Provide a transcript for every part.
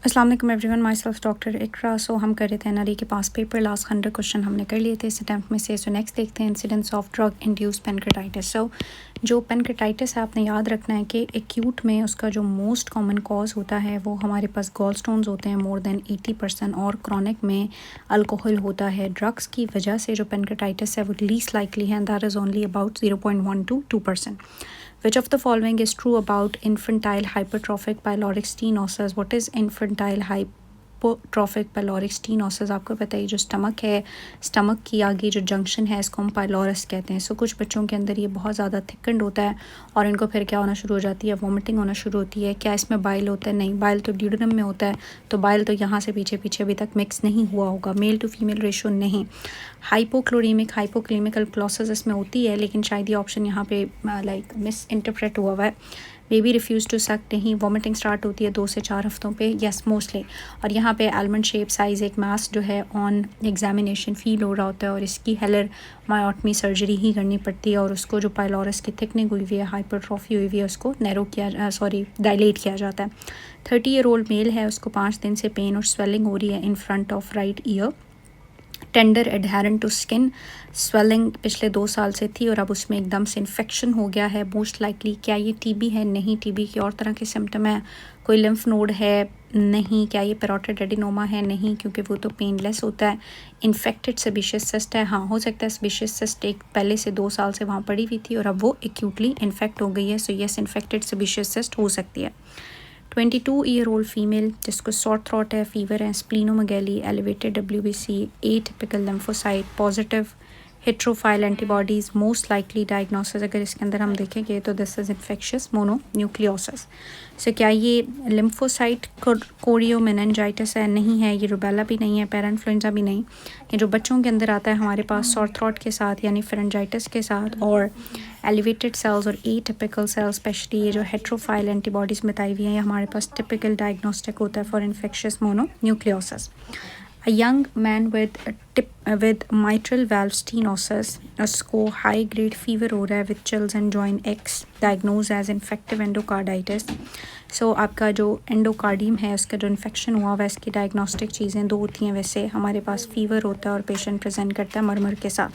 अस्सलाम वालेकुम everyone, my self doctor इकरा। सो हम कर रहे थे एनआरई के पास पेपर, लास्ट 100 क्वेश्चन हमने कर लिए थे इस अटैम्प्ट में से। सो नेक्स्ट देखते हैं incidence of drug induced pancreatitis. So जो पेनक्रेटाइटिस है आपने याद रखना है कि एक्यूट में उसका जो मोस्ट कॉमन कॉज होता है वो हमारे पास गॉल स्टोन्स होते हैं मोर देन 80%, और क्रॉनिक में अल्कोहल होता है। ड्रग्स की वजह से जो पेनक्रेटाइटिस है वो लीस्ट लाइकली है, that is only about 0.1 to 2%. Which of the following is true about infantile hypertrophic pyloric stenosis? What is infantile hypertrophic pyloric stenosis? आपको पता है जो स्टमक है, स्टमक की आगे जो जंक्शन है इसको हम पाइलोरस कहते हैं। सो कुछ बच्चों के अंदर ये बहुत ज़्यादा थिकंड होता है और इनको फिर क्या होना शुरू हो जाती है, वॉमिटिंग होना शुरू होती है। क्या इसमें बाइल होता है? नहीं, बाइल तो ड्यूडेनम में होता है, तो बाइल तो यहाँ से पीछे पीछे अभी तक मिक्स नहीं हुआ होगा। मेल टू फीमेल रेशो नहीं। हाइपोक्लोरीमिक हाइपोक्लीमिक अल्कलोसिस इसमें होती है, लेकिन शायद ये ऑप्शन यहाँ पे लाइक मिस इंटरप्रेट हुआ है। बेबी रिफ्यूज़ टू सक नहीं, वॉमिटिंग स्टार्ट होती है 2 से 4 हफ्तों पे, यस मोस्टली। और यहाँ पे आलमंड शेप साइज़ एक मास जो है ऑन एग्जामिनेशन फील हो रहा होता है और इसकी हेलर मायोटमी सर्जरी ही करनी पड़ती है, और उसको जो पाइलोरस की थिकनिंग हुई हुई है, हाइपरट्रॉफी हुई हुई है, उसको नैरो किया डायलेट किया जाता है। 30 ईयर ओल्ड मेल है, उसको 5 दिन से पेन और स्वेलिंग हो रही है in front of right ear. Tender adherent to skin, swelling पिछले 2 साल से थी और अब उसमें एकदम से इन्फेक्शन हो गया है मोस्ट लाइकली। क्या ये टीबी है? नहीं। टीबी की और तरह के सिम्टम है। कोई लिम्फ नोड है? नहीं। क्या ये पैरोटिड एडिनोमा है? नहीं, क्योंकि वो तो पेनलेस होता है। इन्फेक्टेड सेबिशियस सिस्ट है? हाँ, हो सकता है सेबिशियस सिस्ट एक पहले से 2 साल से वहाँ पड़ी हुई थी और अब वो एक्यूटली इन्फेक्ट हो गई है। So yes, infected sebaceous cyst हो सकती है। 22 ईयर ओल्ड फीमेल जिसको सॉर थ्रॉट है, फीवर है, splenomegaly, elevated WBC, atypical lymphocyte, positive heterophile antibodies, most likely diagnosis अगर इसके अंदर हम देखेंगे तो this is infectious mononucleosis. So क्या ये लिम्फोसाइट कोरियोमेनिंजाइटिस है? नहीं है। ये रुबेला भी नहीं है, पैराइन्फ्लुएंजा भी नहीं। ये जो बच्चों के अंदर आता है हमारे पास सॉर थ्रॉट के साथ यानी फेरेंजाइटिस के साथ, और एलिवेटेड सेल्स और एटिपिकल सेल्स, स्पेशली ये जो हेट्रोफाइल एंटीबॉडीज़ बताई हुई हैं, ये हमारे पास टिपिकल डायग्नोस्टिक होता है for infectious mononucleosis. A young man with mitral valve stenosis, उसको high grade fever हो रहा है with chills and joint X, diagnosed as infective endocarditis. So आपका जो एंडोकार्डियम है उसका जो इन्फेक्शन हुआ हुआ है, इसकी डायग्नोस्टिक चीज़ें 2 होती हैं वैसे। हमारे पास फीवर होता है और पेशेंट प्रेजेंट करता है मरमर के साथ।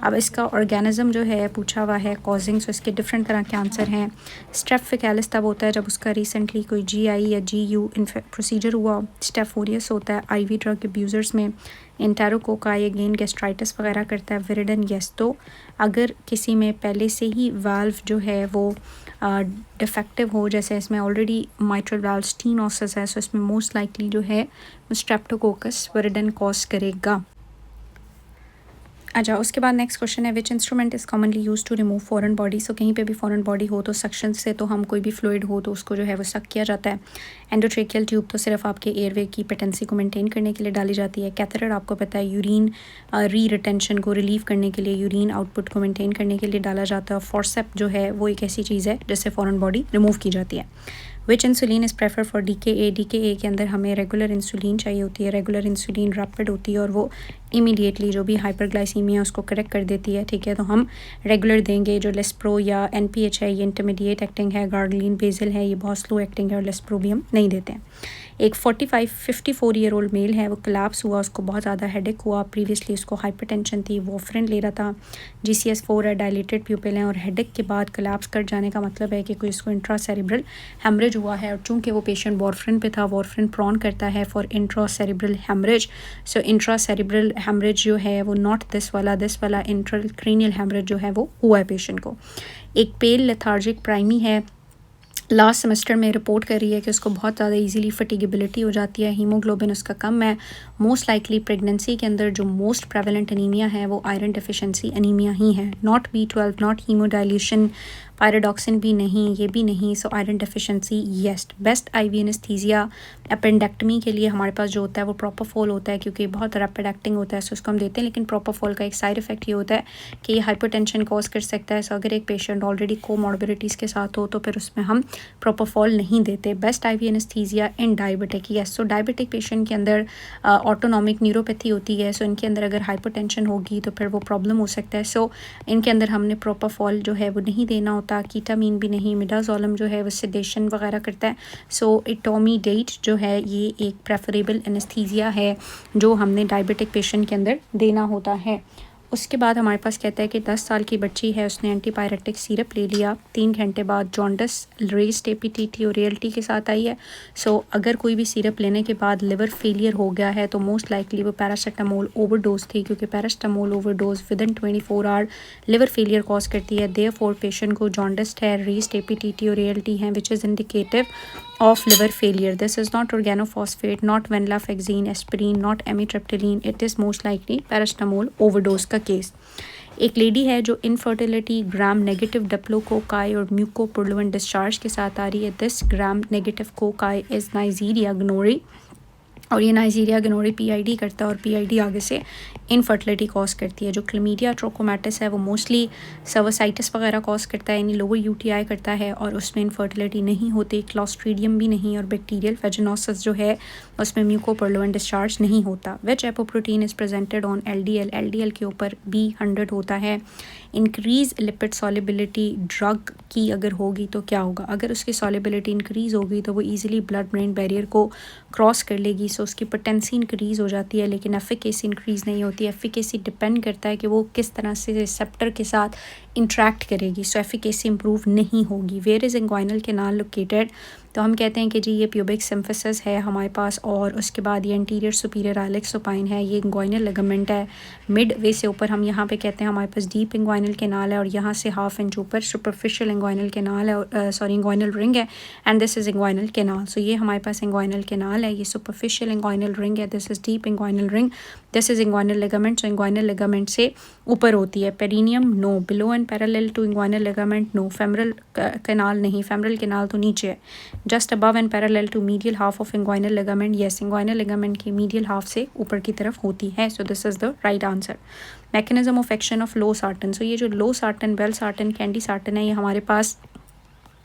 अब इसका ऑर्गेनिज्म जो है पूछा हुआ है, कॉजिंग, सो इसके डिफरेंट तरह के आंसर हैं। स्ट्रेप्टोकोकस तब होता है जब उसका रिसेंटली कोई GI या GU प्रोसीजर हुआ। स्टेफोरियस होता है IV ड्रग अब्यूज़र्स में। इंटेरोकोका अगेन गैस्ट्राइटिस वगैरह करता है। विरिडन यस। तो अगर किसी में पहले से ही वाल्व जो है वो डिफेक्टिव हो, जैसे इसमें ऑलरेडी माइट्रल वाल्व स्टेनोसिस है, सो इसमें मोस्ट लाइकली जो है स्ट्रेप्टोकोकस विरिडन कॉज करेगा। अच्छा, उसके बाद नेक्स्ट क्वेश्चन है which instrument is commonly use to remove foreign body. So कहीं पे भी फॉरेन बॉडी हो तो सक्शन से, तो हम कोई भी फ्लूइड हो तो उसको जो है वो सक किया जाता है। एंडोट्रेकियल ट्यूब तो सिर्फ आपके एयरवे की पेटेंसी को मेंटेन करने के लिए डाली जाती है। कैथेटर आपको पता है यूरिन री रिटेंशन को रिलीव करने के लिए, यूरिन आउटपुट को मेंटेन करने के लिए डाला जाता है। फॉर्सेप जो है वो एक ऐसी चीज़ है जिससे फॉरेन बॉडी रिमूव की जाती है। Which insulin is prefer for DKA। DKA के अंदर हमें रेगुलर इंसुलिन चाहिए होती है। रेगुलर इंसुलिन रैपिड होती है और वो इमीडिएटली जो भी हाइपरग्लाइसीमिया उसको करेक्ट कर देती है, ठीक है। तो हम रेगुलर देंगे। जो लेस्प्रो या NPH है ये इंटरमीडिएट एक्टिंग है। गार्डलिन बेजल है ये बहुत स्लो एक्टिंग है, और लेस्प्रो भी हम नहीं देते हैं। एक 54 ईयर ओल्ड मेल है, वो कोलैप्स हुआ, उसको बहुत ज़्यादा हेडेक हुआ। प्रीवियसली उसको हाइपरटेंशन थी, वार्फरिन ले रहा था। GCS4 है, डायलेटेड प्यूपिल हैं, और हेडेक के बाद कोलैप्स कर जाने का मतलब है कि कोई इसको इंट्रासेरेब्रल हेमरेज हुआ है। और चूँकि वो पेशेंट वार्फरिन पे था, वार्फरिन प्रॉन करता है for intracerebral haemorrhage. So intracerebral haemorrhage जो है वो नॉट दिस वाला इंट्राक्रैनियल हेमरेज जो है वो हुआ है पेशेंट को। एक पेल लेथार्जिक प्राइमी है, लास्ट सेमेस्टर में रिपोर्ट कर रही है कि उसको बहुत ज़्यादा इजीली फटीगेबिलिटी हो जाती है। हीमोग्लोबिन उसका कम है। मोस्ट लाइकली प्रेगनेंसी के अंदर जो मोस्ट प्रेवलेंट अनीमिया है वो आयरन डेफिशिएंसी अनीमिया ही है, नॉट B12, नॉट हीमोडाइल्यूशन, पायरोडॉक्सिन भी नहीं, ये भी नहीं। So iron deficiency yes. Best IV anaesthesia appendectomy के लिए हमारे पास जो होता है वो प्रोपोफॉल होता है, क्योंकि बहुत रैपिड एक्टिंग होता है, सो उसको हम देते हैं। लेकिन प्रोपोफॉल का एक साइड इफेक्ट ये होता है कि ये हाइपरटेंशन कॉज कर सकता है। सो अगर एक पेशेंट ऑलरेडी कोमॉर्बिडिटीज़ के साथ हो तो फिर उसमें हम प्रोपोफॉल नहीं देते। Best IV anaesthesia in diabetic, yes. So diabetic patient के अंदर ऑटोनॉमिक न्यूरोपैथी होती है, सो इनके अंदर अगर हाइपरटेंशन होगी तो फिर वो प्रॉब्लम हो सकता है। सो इनके अंदर हमने प्रोपोफॉल जो है वो नहीं देना होता, कीटामीन भी नहीं, मिडाजोलम जो है वो सेडेशन वगैरह करता है। सो इटोमीडेट जो है ये एक प्रेफरेबल एनेस्थीसिया है जो हमने डायबिटिक पेशेंट के अंदर देना होता है। उसके बाद हमारे पास कहता है कि 10 साल की बच्ची है, उसने एंटीपायरेटिक सिरप ले लिया, 3 घंटे बाद जॉन्डिस रेस्ड एपीटीटी और ALT के साथ आई है। सो अगर कोई भी सिरप लेने के बाद लिवर फेलियर हो गया है तो मोस्ट लाइकली वो पैरासीटामोल ओवरडोज थी, क्योंकि paracetamol overdose within 24 hour liver failure cause करती है। देयरफॉर पेशेंट को जॉन्डिस है, रेस्ड एपीटीटी और ALT हैं, which is indicative of liver failure. This is not organophosphate, not venlafaxine, aspirin, not amitriptyline. It is most likely paracetamol overdose का case. एक lady है जो इनफर्टिलिटी ग्राम नेगेटिव डिप्लोकोकाई और म्यूकोपुरलुएंट discharge के साथ आ रही है। This gram negative cocci is Neisseria gonorrhoeae, और ये नाइजीरिया गनोरी PID करता है और PID आगे से इनफर्टिलिटी कॉज करती है। जो क्लमीडिया ट्रोकोमैटिस है वो मोस्टली सर्वसाइटिस वगैरह कॉज करता है, यानी लोअर UTI करता है और उसमें इनफर्टिलिटी नहीं होती, क्लॉस्ट्रीडियम भी नहीं, और बैक्टीरियल वेजिनोसिस जो है उसमें म्यूकोपुरलुएंट डिस्चार्ज नहीं होता। Which apoprotein is presented on LDL, LDL के ऊपर B100 होता है। इंक्रीज लिपिड सॉलिबिलिटी ड्रग की अगर होगी तो क्या होगा, अगर उसकी सॉलिबिलिटी इंक्रीज़ होगी तो वो ईजिली ब्लड ब्रेन बैरियर को क्रॉस कर लेगी, सो उसकी पोटेंसी इंक्रीज़ हो जाती है, लेकिन एफिकेसी इंक्रीज़ नहीं होती। एफिकेसी डिपेंड करता है कि वो किस तरह से रिसेप्टर के साथ इंट्रैक्ट करेगी, सो एफिकेसी इंप्रूव नहीं होगी। Where is inguinal canal located, तो हम कहते हैं कि जी ये प्यूबिक सिम्फिसिस है हमारे पास, और उसके बाद ये एंटीरियर सुपीरियर आइलेक्स सुपाइन है, ये इंग्वाइनल लिगामेंट है। मिड वे से ऊपर हम यहाँ पे कहते हैं हमारे पास डीप इंग्वाइनल कैनाल है, और यहाँ से हाफ इंच ऊपर सुपरफिशियल इंग्वाइनल कैनाल है, सॉरी इंग्वाइनल रिंग है, and this is inguinal canal. So ये हमारे पास इंग्वाइनल कैनाल है, ये सुपरफिशियल इंग्वाइनल रिंग है, this is deep inguinal ring, this is inguinal ligament. So inguinal ligament से ऊपर होती है। Perineum no, below and parallel to inguinal ligament no, femoral canal नहीं, फेमरल कैनाल तो नीचे है। Just above and parallel to medial half of inguinal ligament, yes inguinal ligament की medial half से ऊपर की तरफ होती है। So this is the right answer. Mechanism of action of losartan, so ये जो लो सार्टन, बेल सार्टन, कैंडी सार्टन है, ये हमारे पास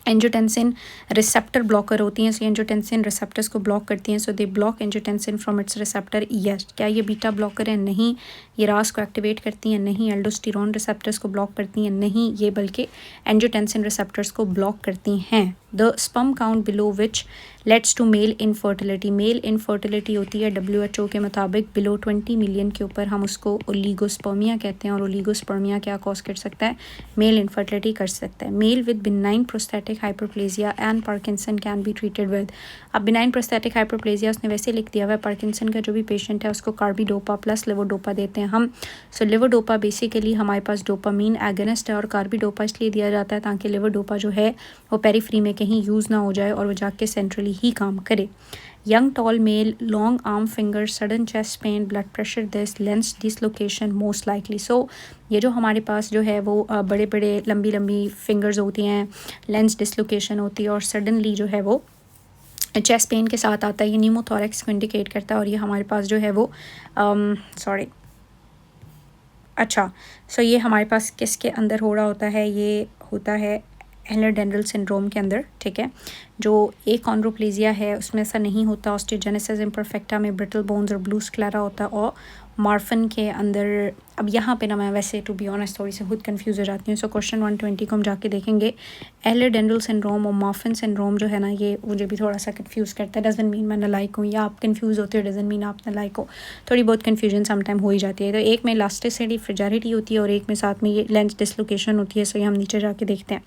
एंजियोटेंसिन रिसेप्टर ब्लॉकर होती हैं। सो एंजियोटेंसिन रिसेप्टर्स को ब्लॉक करती हैं, so they block angiotensin from its receptor, yes. क्या ये बीटा ब्लॉकर है? नहीं। ये रास को एक्टिवेट करती हैं? नहीं। एल्डोस्टेरोन रिसेप्टर्स को ब्लॉक करती हैं? नहीं। ये बल्कि एंजियोटेंसिन रिसेप्टर्स को ब्लॉक करती हैं। The sperm count below which leads to male infertility, male infertility होती है WHO के मुताबिक बिलो 20 मिलियन के ऊपर, हम उसको ओलिगोस्पर्मिया कहते हैं, और ओलिगोस्पर्मिया क्या कॉज कर सकता है? मेल इनफर्टिलिटी कर सकता है। Mail with benign prosthetic hyperplasia and Parkinson can be treated with, अब बिनाइन प्रोस्थेटिक हाइपरप्लेजिया उसने वैसे लिख दिया हुआ है, पार्किंसन का जो भी पेशेंट है उसको कार्बिडोपा प्लस लिवोडोपा देते हैं हम। सो लिवोडोपा बेसिकली हमारे पास डोपामीन एगोनिस्ट है, और कार्बिडोपा इसलिए दिया जाता है ताकि लिवोडोपा जो है वो पेरीफ्री में कहीं यूज़ ना हो जाए और वो जाके सेंट्रली ही काम करे। Young tall male, long arm finger, sudden chest pain, blood pressure, this lens dislocation most likely. So ये जो हमारे पास जो है वो बड़े बड़े लंबी लंबी फिंगर्स होती हैं, लेंस डिसलोकेशन होती है, और सडनली जो है वो चेस्ट पेन के साथ आता है, ये न्यूमोथोरैक्स को इंडिकेट करता है। और ये हमारे पास जो है वो सो ये हमारे पास किसके अंदर हो रहा होता है? ये होता है एहलर-डैंडल सिंड्रोम के अंदर, ठीक है। जो एकॉन्ड्रोप्लेजिया है उसमें ऐसा नहीं होता। ऑस्टियोजेनेसिस इम्परफेक्टा में ब्रिटल बोन्स और ब्लू स्क्लेरा होता है, और मार्फन के अंदर, अब यहाँ पे ना मैं वैसे टू बी ऑनेस्ट थोड़ी सी खुद कंफ्यूज हो जाती हूँ। सो क्वेश्चन 120 को हम जाके देखेंगे। एहलर-डैंडल सिंड्रोम और मार्फन सिंड्रोम जो है ना, ये मुझे भी थोड़ा सा कंफ्यूज करता है। डजंट मीन मैं नालायक हूँ या आप कंफ्यूज होते हो, डजंट मीन आप नालायक हो, थोड़ी बहुत कन्फ्यूजन समटाइम हो ही जाती है। तो एक में इलास्टिसिटी फ्रेजाइलिटी होती है और एक में साथ में ये लेंस डिसलोकेशन होती है। सो ये हम नीचे जाके देखते हैं।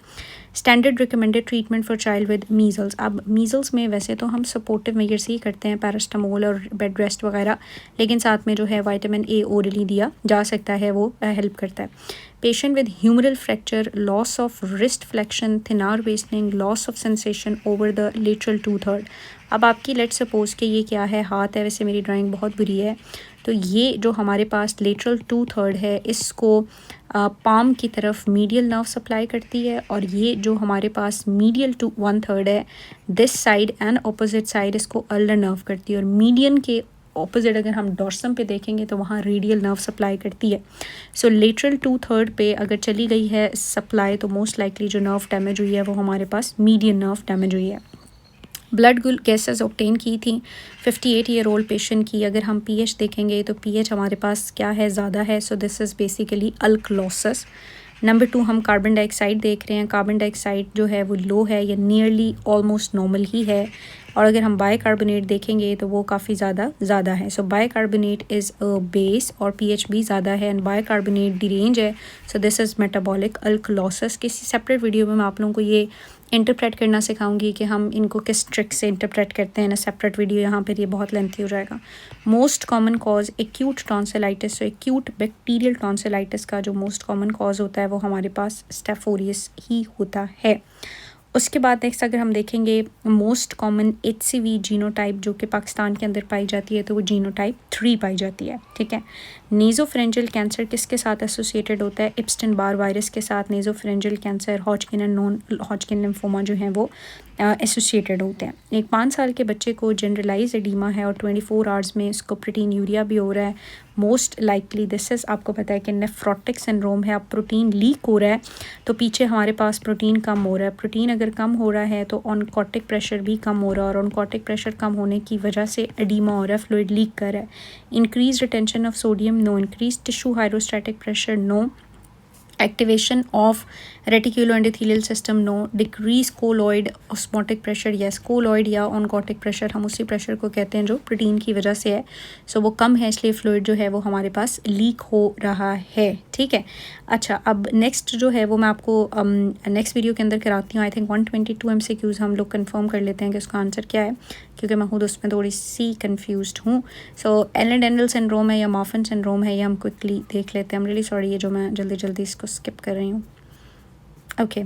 Standard recommended treatment for child with measles, अब मीजल्स में वैसे तो हम सपोर्टिव मेजर्स ही करते हैं, पैरास्टामोल और बेड रेस्ट वगैरह, लेकिन साथ में जो है विटामिन A ओरली दिया जा सकता है, वो हेल्प करता है। Patient with humeral fracture, loss of wrist flexion, thenar wasting, loss of sensation over the lateral 2/3। अब आपकी लेट सपोज कि ये क्या है? हाथ है, वैसे मेरी ड्राइंग बहुत बुरी है, तो ये जो हमारे पास लेटरल 2/3 है इसको पाम की तरफ मीडियल नर्व सप्लाई करती है, और ये जो हमारे पास मीडियल टू 1/3 है, this side and opposite side इसको अल्नर नर्व करती है, और मीडियन के ऑपोजिट अगर हम डॉर्सम पे देखेंगे तो वहाँ रेडियल नर्व सप्लाई करती है। सो लेटरल 2/3 पे अगर चली गई है सप्लाई तो मोस्ट लाइकली जो नर्व डैमेज हुई है वो हमारे पास मीडियन नर्व डैमेज हुई है। ब्लड गैसेस ऑब्टेन की थी 58 ईयर ओल्ड पेशेंट की। अगर हम पीएच देखेंगे तो पीएच हमारे पास क्या है, ज़्यादा है। So this is basically alkalosis. Number 2 हम कार्बन डाइऑक्साइड देख रहे हैं। कार्बन डाइऑक्साइड जो है वो लो है या नियरली ऑलमोस्ट नॉर्मल ही है। और अगर हम बाइकार्बोनेट देखेंगे तो वो काफ़ी ज़्यादा है। सो बाइकार्बोनेट इज़ अ बेस और पीएच भी ज़्यादा है एंड बाइकार्बोनेट दी रेंज है। So this is metabolic alkalosis. किसी सेपरेट वीडियो में मैं आप लोगों को ये इंटरप्रेट करना सिखाऊंगी कि हम इनको किस ट्रिक से इंटरप्रेट करते हैं ना सेपरेट वीडियो, यहाँ पर ये बहुत लेंथी हो जाएगा। Most common cause acute tonsillitis. So acute bacterial tonsillitis का जो मोस्ट कॉमन कॉज होता है वो हमारे पास स्टेफ ऑरियस ही होता है। उसके बाद नेक्स्ट अगर हम देखेंगे मोस्ट कॉमन HCV जीनोटाइप जो कि पाकिस्तान के अंदर पाई जाती है तो वो जीनोटाइप 3 पाई जाती है। ठीक है। नेज़ोफेरेंजियल कैंसर किसके साथ एसोसिएटेड होता है? एप्स्टेन बार वायरस के साथ nasopharyngeal cancer, Hodgkin and non Hodgkin lymphoma जो हैं वो एसोसिएटेड होते हैं। एक 5 साल के बच्चे को जनरलाइज एडीमा है और 24 आवर्स में इसको प्रोटीन यूरिया भी हो रहा है। मोस्ट लाइकली दिस इज़ आपको पता है कि नेफ्रोटिक सिंड्रोम है। अब प्रोटीन लीक हो रहा है तो पीछे हमारे पास प्रोटीन कम हो रहा है। प्रोटीन अगर कम हो रहा है तो ऑनकोटिक प्रेशर भी कम हो रहा है और ऑनकोटिक प्रेशर कम होने की वजह से एडीमा हो रहा है, फ्लूइड लीक कर रहा है। Increase retention of sodium no, increase tissue hydrostatic pressure no, activation of reticulo endothelial system no, decrease colloid osmotic pressure. Yes, colloid या ऑनकोटिक प्रेशर हम उसी प्रेशर को कहते हैं जो प्रोटीन की वजह से है। सो वो कम है इसलिए फ्लूइड जो है वो हमारे पास लीक हो रहा है। ठीक है। अच्छा, अब नेक्स्ट जो है वो मैं आपको नेक्स्ट वीडियो के अंदर कराती हूँ। आई थिंक 122 MCQs हम लोग कंफर्म कर लेते हैं कि उसका आंसर क्या है, क्योंकि मैं खुद उसमें थोड़ी सी कंफ्यूज्ड हूँ। सो एलन-डेंडल सिंड्रोम है या मॉर्फन सिंड्रोम है, ये हम क्विकली देख लेते हैं। आई एम रियली सॉरी ये जो मैं जल्दी इसको स्किप कर रही हूँ। ओके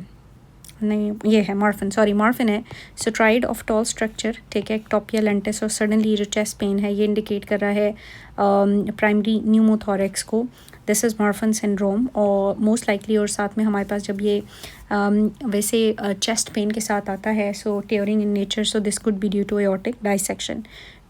नहीं, ये है मॉर्फिन, सॉरी मॉर्फिन है। सो ट्राइड ऑफ टॉल स्ट्रक्चर, ठीक है, एक्टोपिया लेंटिस और सडनली जो चेस्ट पेन है ये इंडिकेट कर रहा है प्राइमरी न्यूमोथोरेक्स को। दिस इज़ मॉर्फिन सिंड्रोम और मोस्ट लाइकली, और साथ में हमारे पास जब ये वैसे चेस्ट पेन के साथ आता है so tearing in nature, so this could be due to aortic dissection.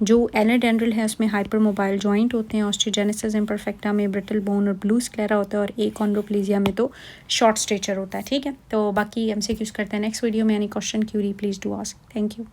जो एलेडेंड्रल है उसमें हाइपर मोबाइल जॉइंट होते हैं, ऑस्टियोजेनेसिस इम्परफेक्टा में ब्रिटल बोन और ब्लू स्क्लेरा होता है और एकॉन्ड्रोप्लेजिया में तो शॉर्ट स्टेचर होता है। ठीक है, तो बाकी MCQs करते हैं नेक्स्ट वीडियो में। Any question query please do ask. Thank you.